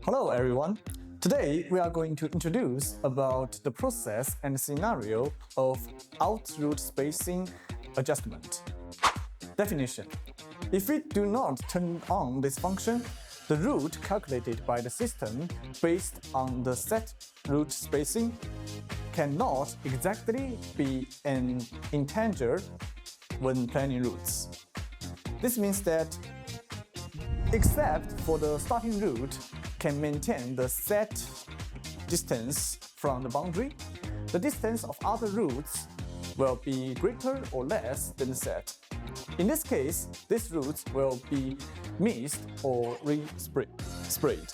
Hello everyone! Today we are going to introduce about the process and scenario of out-root spacing adjustment. Definition: if we do not turn on this function, the root calculated by the system based on the set root spacing cannot exactly be an integer when planning roots. This means that except for the starting root can maintain the set distance from the boundary, the distance of other roots will be greater or less than the set. In this case, these roots will be missed or re-sprayed.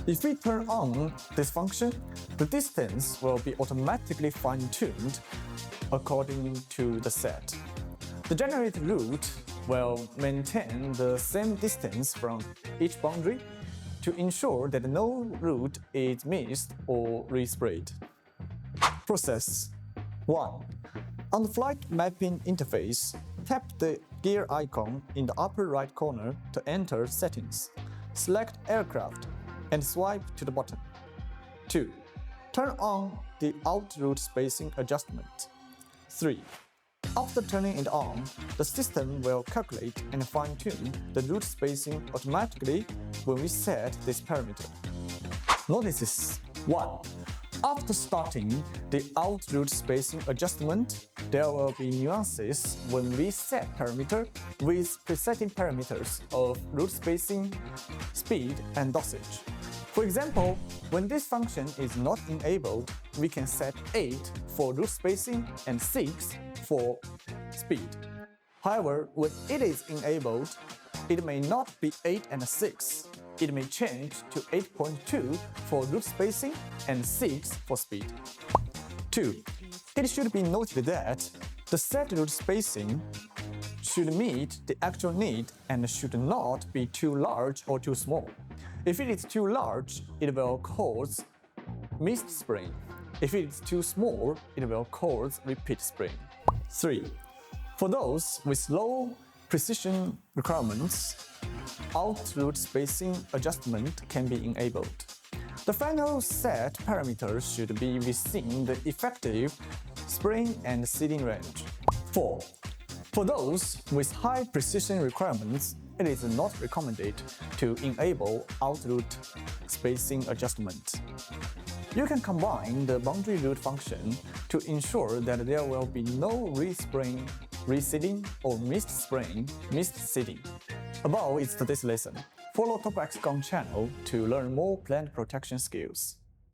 If we turn on this function, the distance will be automatically fine-tuned according to the set. The generated root will maintain the same distance from each boundary to ensure that no root is missed or re-sprayed. Process 1. On the flight mapping interface, tap the gear icon in the upper right corner to enter Settings. Select Aircraft and swipe to the bottom. 2. Turn on the out-root spacing adjustment. 3. After turning it on, the system will calculate and fine-tune the root spacing automatically when we set this parameter. Notices: 1. After starting the out-root spacing adjustment, there will be nuances when we set parameter with presetting parameters of root spacing, speed, and dosage. For example, when this function is not enabled, we can set 8 for root spacing and 6 for speed. However, when it is enabled, it may not be 8 and 6. It may change to 8.2 for root spacing and 6 for speed. 2. It should be noted that the set root spacing should meet the actual need and should not be too large or too small. If it is too large, it will cause missed spraying. If it is too small, it will cause repeat spraying. 3. For those with low precision requirements, out-root spacing adjustment can be enabled. The final set parameters should be within the effective spraying and seeding range. 4. For those with high precision requirements, it is not recommended to enable out-root spacing adjustment. You can combine the boundary root function to ensure that there will be no re-spraying, re-seeding, or missed spraying, missed seeding. Above is today's lesson. Follow TopXGun channel to learn more plant protection skills.